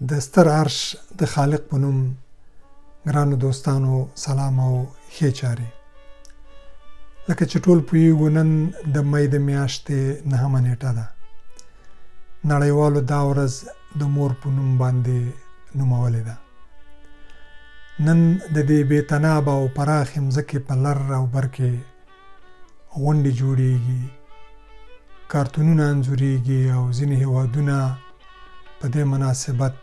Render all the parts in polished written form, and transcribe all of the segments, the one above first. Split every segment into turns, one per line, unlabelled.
د ستر عرش د خالق په نوم ګرانو دوستانو سلام او ښې چارې. لکه چې ټول پوهیږو نن د مې د میاشتې 9مه نیټه ده. نړیوالو دا ورځ د مور په نوم باندې نومولې ده. نن د دې بېتنابه او پراخې مځکې په لر او بر کې غونډې جوړیږي، کارتونونه انځورېږي او ځینې هېوادونه په دې مناسبت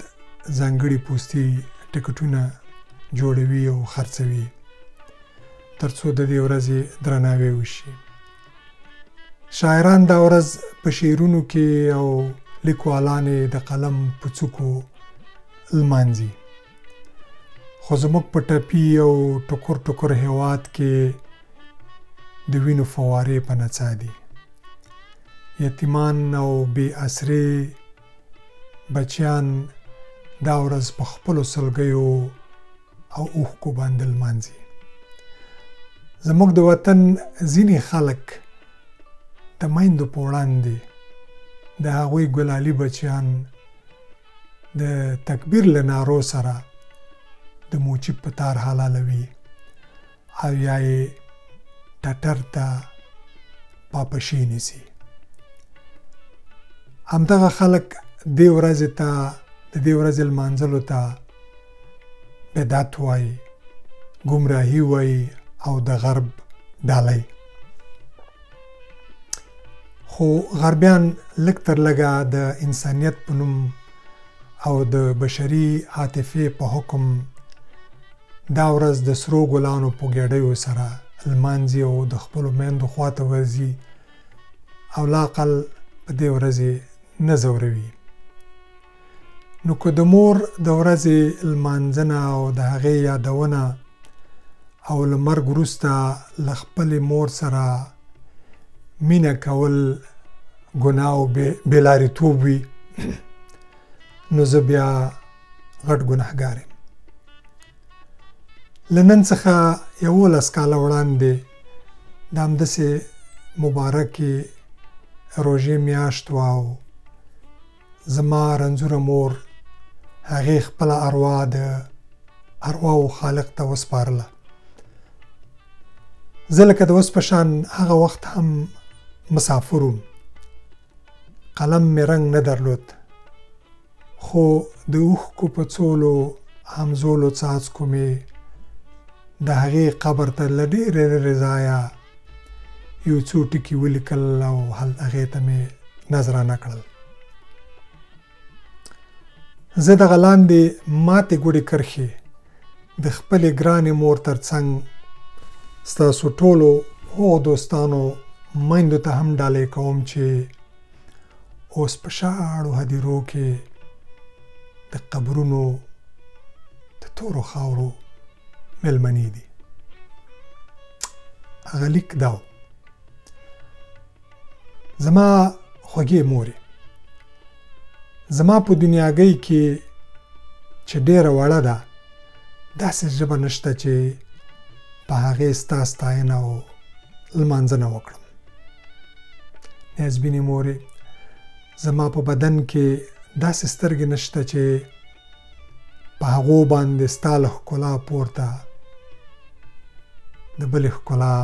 ځانګړي پوستي ټکټونه جوړوي او خرڅوي تر څو د دې ورځې درناوی وشي. شاعران دا ورځ په شعرونو کې او لیکوالان د قلم په څوکو لمانځي. خو زموږ په ټپي او ټکر ټکر هېواد کې د وینو فوارې په نڅا دي. یتیمان او بې اسرې بچیان دا ورځ په خپلو سلګیو او اوښکو باندې لمانځي. زموږ د وطن ځینې خلک د میندو په وړاندې د هغوی ګلالي بچیان د تکبیر له نارو سره د موچي په تار حلالوي او یا یې ټټر ته پاپشي نیسي. همدغه خلک دې ورځې ته د دې ورځې لمانځلو ته بدعت وایي، ګمراهي وایي او د غرب ډالۍ. خو غربیان لږ تر لږه د انسانیت په نوم او د بشري عاطفې په حکم دا ورځ د سرو ګلانو په ګېډیو سره لمانځي او د خپلو میندو خواته ورځي او لااقل په دې ورځې نه ځوروي. نو که د مور د ورځې لمانځنه او د هغې یادونه او له مرګ وروسته له خپلې مور سره مینه کول ګناه او بېلاریتوب وي نو زه بیا غټ ګناهګار یم. له نن څخه 11 کاله وړاندې د همداسې مبارکې روژې میاشت وه او زما رنځوره مور هغې خپله اروا د ارواو خالق ته وسپارله. زه لکه د اوس په شان هغه وخت هم مسافر وم. قلم مې رنګ نه درلود، خو د اوښکو په څولو همزولو څاڅکو مې د هغې قبر ته له ډېرې لرې ځایه یو څو ټکي ولیکل او هغې ته مې نظرانه کړل. زه دغه لاندې ماتې ګوډې کرښې د خپلې ګرانې مور تر څنګ ستاسو ټولو هغو دوستانو میندو ته هم ډالۍ کوم چې اوس په شاړو هدیرو کې د قبرونو د تورو خاورو مېلمنې دي. هغه لیک دا و: زما خوږې مورې، زما په دنیاګۍ کې چې ډېره وړه ده داسې ژبه نشته چې په هغې ستا ستاینه او لمانځنه وکړم. نیازبینې مورې، زما په بدن کې داسې سترګې نشته چې په هغو باندې ستا له ښکلا پورته د بلې ښکلا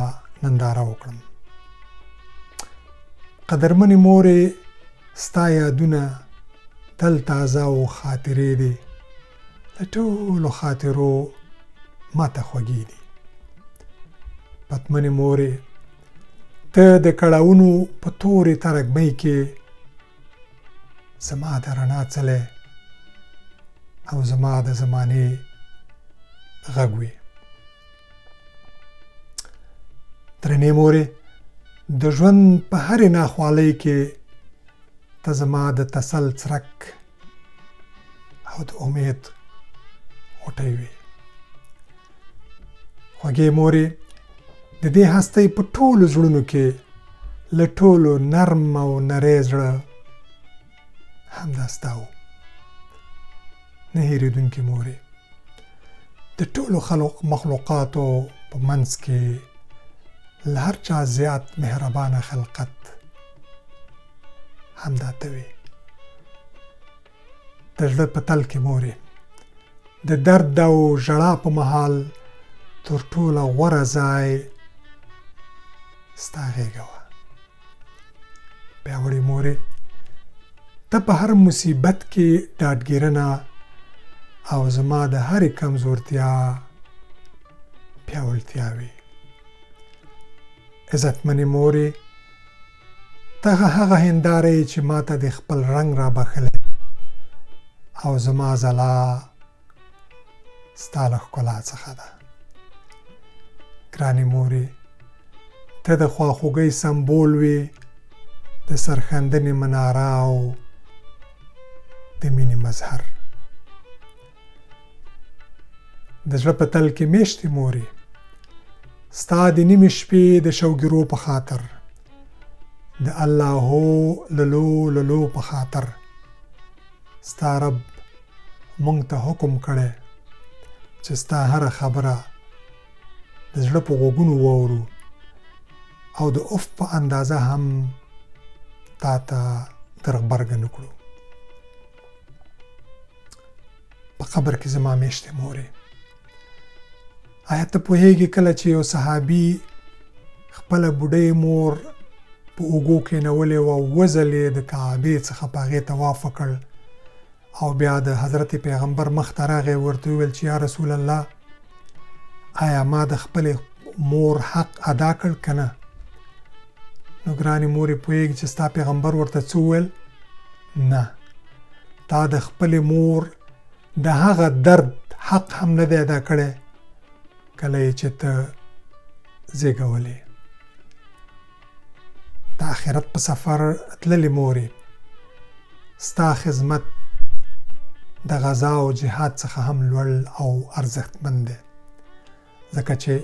ننداره وکړم. قدرمنې مورې، ستا یادونه تل تازه او خاطرې دي له ټولو خاطرو ماته خوږې دي. پتمنې مورې، ته د کړاوونو په تورې ترږمۍ کې زما د رڼا څلی او زما د زمانې غږ وې. درنې مورې، د ژوند په هرې ناخوالۍ کې ته زما د تسل څرک او د امید غوټۍ وې. خوږې مورې، د دې هستۍ په ټولو زړونو کې له ټولو نرم او نری زړه همدا ستا و. نه هېرېدونکې مورې، د ټولو مخلوقاتو په منځ کې له هر چا زیات مهربانه خلقت همدا ته وې. د زړه په تل کې مورې د درد او ژړا په مهال تر ټوله غوره ځای ستا غېږه وه. پیاوړې مورې ته په هر مصیبت کې ډاډګیرنه او زما د هرې کمزورتیا پیاوړتیا وې. عزتمنې مورې ته هغه هنداره یې چې ما ته د خپل رنګ را بخلی او زما ځلا ستا له ښکلا څخه ده. ګرانې مورې ته د خواخوږۍ سمبول وې، د سرښندنې مناره او د مینې مظهر. د زړه په تل کې میشتې مورې ستا د نیمې شپې د شوګیرو په خاطر، د اللهو للو په خاطر ستا رب مونږ ته حکم کړی چې ستا هره خبره د زړه په غوږونو واورو او د اف په اندازه هم تا ته درغبرګه نه کړو. په قبر کې زما میشتې مورې آیا ته پوهېږې کله چې یو صحابي خپله بوډۍ مور په اوږو کېنولې وه او وځلې د کعبې څخه په هغې طواف وکړ او بیا د حضرت پیغمبر مخ ته راغی ورته وویل چې یا رسول الله آیا ما د خپلې مور حق ادا کړ که نه؟ نو ګرانې مورې پوهېږي چې ستا پیغمبر ورته څه وویل؟ نه، تا د خپلې مور د هغه درد حق هم نه دی ادا کړی کله یې چې ته زیږولې. د آخرت په سفر تللې مورې ستا خدمت د غزا او جهاد څخه هم لوړ او ارزښتمند دی، ځکه چې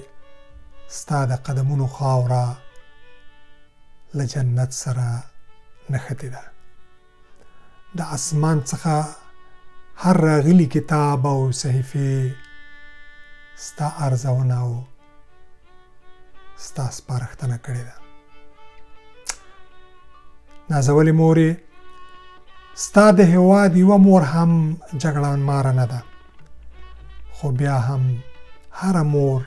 ستا د قدمونو خاوره له جنت سره نښتې ده. د اسمان څخه هر راغلي کتاب او صحیفې ستا ارزونه او ستا سپارښتنه کړې ده. نازولې مورې ستا د هېواد یوه مور هم جګړه ماره نه ده، خو بیا هم هره مور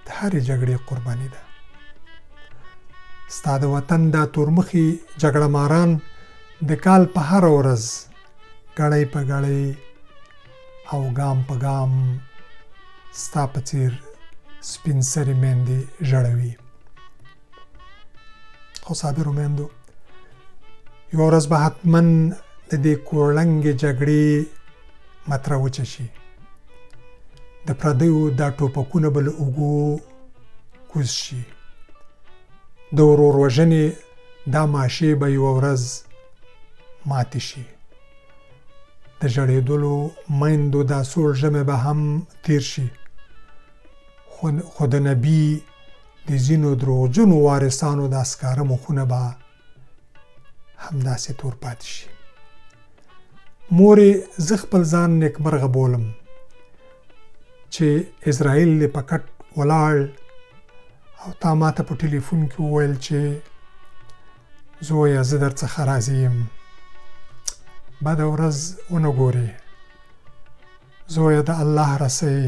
د هرې جګړې قرباني ده. ستا د وطن دا تورمخي جګړه ماران د کال په هره ورځ ګړۍ په ګړۍ او ګام په ګام ستا په څېر سپین سرې میندې ژړوي. خو صابرو میندو یوه ورځ به حتما د دې کورړنګې جګړې مطره وچه شي، د پردیو دا ټوپکونه به له اوږو کوز شي، د ورور وژنې دا ماشې به یوه ورځ ماتې شي، د ژړېدلو میندو دا سوړ ژمی به هم تیر شي، خو د نبي د ځینو دروغجنو وارثانو دا سکاره مخونه به همداسې تور پاتې شي. مورې زه خپل ځان نیکمرغه بولم چې اسرائیل دې په کټ ولاړ او تا ما ته په ټلیفون کې وویل چې زویه زه در څخه راضي یم. بده ورځ ونه ګورې زویه، د الله رسۍ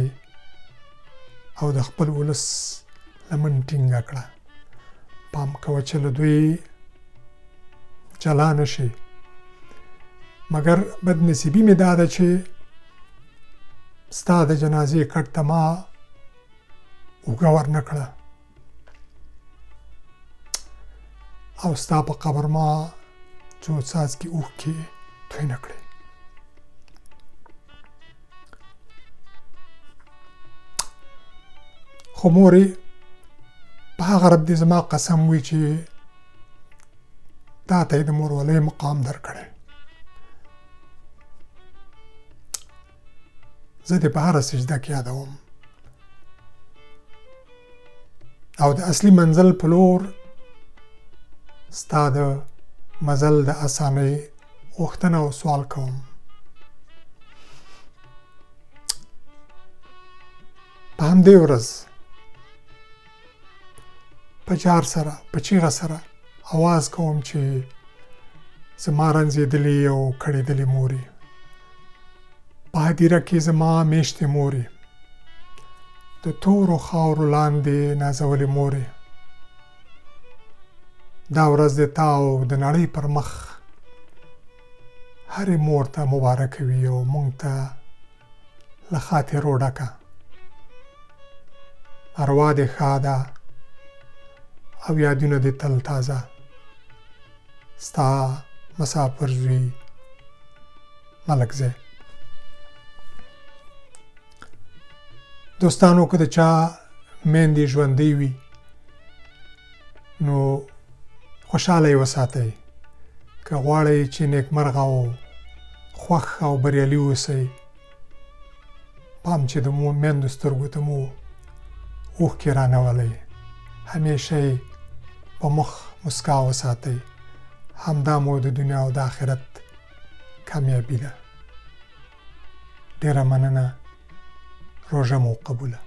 او د خپل ولس لمن ټینګه کړه. پام کوه چې له دوی جلا نه شي، مګر بدنصیبي مې دا ده چې ستا د جنازې کټ ته ما اوږه ورنه کړه او ستا په قبر ما څو څاڅکي اوښکې توی نه کړې. خو مورې په هغه رب دې زما قسم وي چې تا ته یې د مورولۍ مقام درکړی. زه دې په هره سجده کې یادوم او د اصلي منزل په لور ستا د مزل د اسانۍ غوښتنه او سوال کوم. په همدې ورځ په جار سره په چیغه سره اواز کوم چې زما رنځېدلې او کړېدلې مورې، په هدیره کې زما میشتې مورې، د تورو خاورو لاندې نازولې مورې، دا ورځ د تا او د نړۍ پر مخ هرې مور ته مبارکه وي او موږ ته له خاطرو ډکه. اروا دې ښاده او یادونه دې تل تازه، ستا مسافر زوی ملکزی. دوستانو، که د چا میندې ژوندۍ وي نو خوشحاله یې وساتئ. که غواړئ چې نیکمرغه او خوښ او بریالي اوسئ، پام چې د میندو سترګو ته مو اوښکې رانولئ. همیشه یې په مخ مسکا وساتئ. همدا مو د دنیا او د آخرت کامیابي ده. ډېره مننه. روژه مو قبوله.